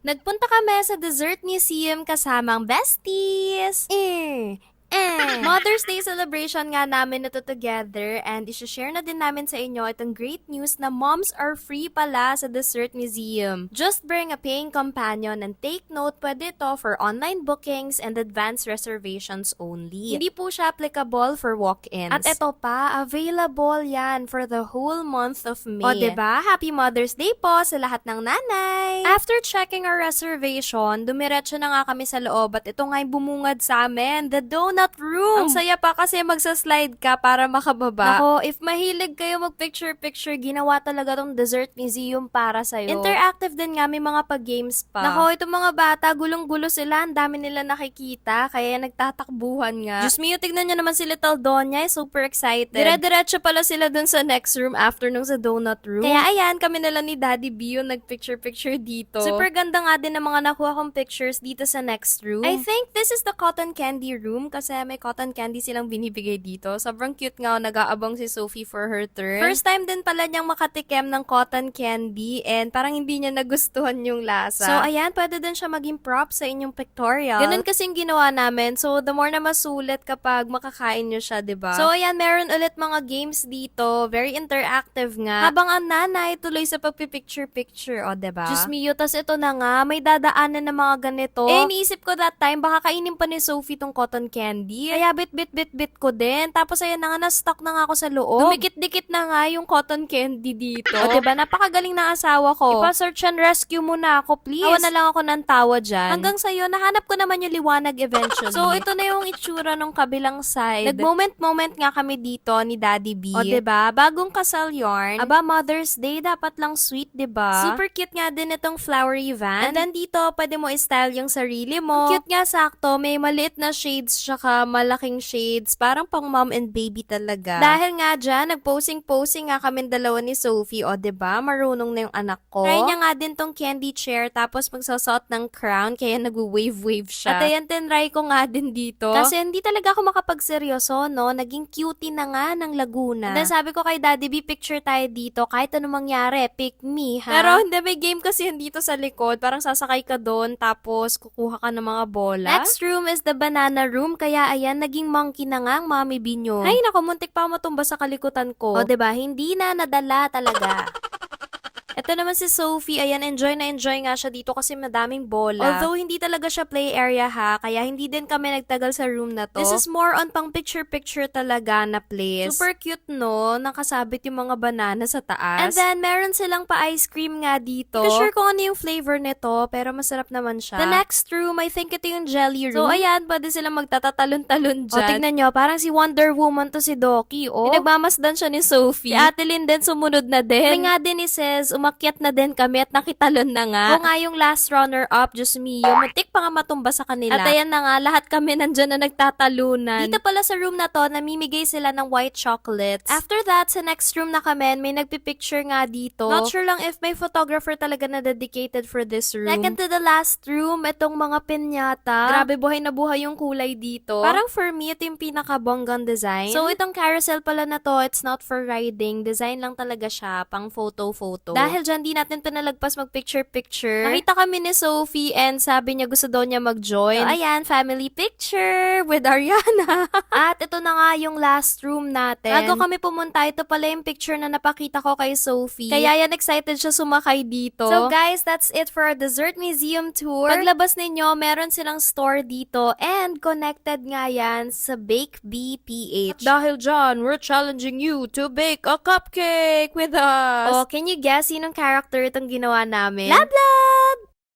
Nagpunta kami sa Dessert Museum kasamang besties. Mother's Day celebration nga namin na to together and isi-share na din namin sa inyo itong great news na moms are free pala sa Dessert Museum. Just bring a paying companion and take note, pwede ito for online bookings and advance reservations only. Hindi po siya applicable for walk-ins. At ito pa, available yan for the whole month of May. O diba? Happy Mother's Day po sa lahat ng nanay! After checking our reservation, dumiretso na nga kami sa loob at ito nga'y bumungad sa amin, the donut room! Ang saya pa kasi magsa-slide ka para makababa. Nako, if mahilig kayo mag-picture-picture, ginawa talaga tong Dessert Museum para sa'yo. Interactive din nga, may mga pag-games pa. Nako, itong mga bata, gulong-gulo sila, ang dami nila nakikita, kaya nagtatakbuhan nga. Diyos mio, tignan nyo naman si Little Donya, super excited. Dire-diretso pala sila dun sa next room after nung sa donut room. Kaya ayan, kami nila ni Daddy B yung nag-picture-picture dito. Super ganda nga din ng mga nakuha kong pictures dito sa next room. I think this is the cotton candy room kasi may cotton candy silang binibigay dito. Sobrang cute nga, nag-aabang si Sophie for her turn. First time din pala niyang makatikim ng cotton candy and parang hindi niya nagustuhan yung lasa. So ayan, pwede din siya maging prop sa inyong pictorial. Ganun kasing ginawa namin. So the more na masulit kapag makakain nyo siya, diba? So ayan, meron ulit mga games dito. Very interactive nga. Habang ang nanay tuloy sa pagpipicture-picture, o diba? Diyos mio, tas ito na nga, may dadaanan ng mga ganito. Eh, iniisip ko that time, baka kainin pa ni Sophie tong cotton candy. Kaya bit ko din. Tapos ayan na nga, na-stuck na nga ako sa loob. Dumikit-dikit na nga yung cotton candy dito. O diba, napakagaling ng asawa ko. Ipa-search and rescue muna ako, please. Tawa na lang ako ng tawa dyan. Hanggang sa'yo, nahanap ko naman yung liwanag eventually. So, ito na yung itsura nung kabilang side. Nag-moment nga kami dito ni Daddy B. O diba, bagong kasal yarn. Aba, Mother's Day, dapat lang sweet, diba? Super cute nga din itong flowery van. And then dito, pwede mo i-style yung sarili mo. Cute nga, sakto. May maliit na shades, tsaka malaking shades. Parang pang mom and baby talaga. Dahil nga dyan, nag-posing nga kami dalawa ni Sophie. O diba, marunong na yung anak ko. Try niya nga din tong candy chair, tapos magsasot ng crown, kaya nag-wave siya. At ayan, tinry ko nga din dito. Kasi hindi talaga ako makapagseryoso, no? Naging cutie na nga ng Laguna. And then sabi ko kay Daddy B, picture tayo dito. Kahit anong mangyari, pick me, ha? Pero hindi, may game kasi yan dito sa likod. Parang sasakay ka doon, tapos kukuha ka ng mga bola. Next room is the banana room. Kaya ayan, naging monkey na nga ang Mami Binyo. Ay, naku, muntik pa matumba sa kalikutan ko. O diba, hindi na nadala talaga. Ito naman si Sophie, ayan, enjoy nga siya dito kasi madaming bola. Although, hindi talaga siya play area ha, kaya hindi din kami nagtagal sa room na to. This is more on pang picture-picture talaga na place. Super cute, no? Nakasabit yung mga banana sa taas. And then, meron silang pa-ice cream nga dito. Hindi ko sure kung ano yung flavor nito, pero masarap naman siya. The next room, I think ito yung jelly room. So, ayan, pwede silang magtatatalon-talon dyan. O, tignan nyo, parang si Wonder Woman to si Doki, oh. Pinagmamasdan siya ni Sophie. Si Ate Lynn din sumunod na din. May nga din ni Cez, umakyat na din kami at nakitalon na nga. O nga yung last runner-up, Diyos mio, muntik pa nga matumba sa kanila. At ayan na nga, lahat kami nandyan na nagtatalunan. Dito pala sa room na to, namimigay sila ng white chocolates. After that, sa next room na kami, may nagpipicture nga dito. Not sure lang if may photographer talaga na dedicated for this room. Second to the last room, itong mga pinyata. Grabe, buhay na buhay yung kulay dito. Parang for me, ito yung pinakabonggang design. So, itong carousel pala na to, it's not for riding. Design lang talaga siya, pang photo-photo. Dahil dyan, di natin pinalagpas mag-picture-picture. Nakita kami ni Sophie and sabi niya gusto daw niya mag-join. So, ayan, family picture with Ariana. At ito na nga yung last room natin. Bago kami pumunta, ito pala yung picture na napakita ko kay Sophie. Kaya yan, excited siya sumakay dito. So guys, that's it for our Dessert Museum tour. Paglabas ninyo, meron silang store dito and connected nga yan sa Bake Bee PH. At dahil dyan, we're challenging you to bake a cupcake with us. Oh, can you guess sinong character itong ginawa namin? Lab Lab!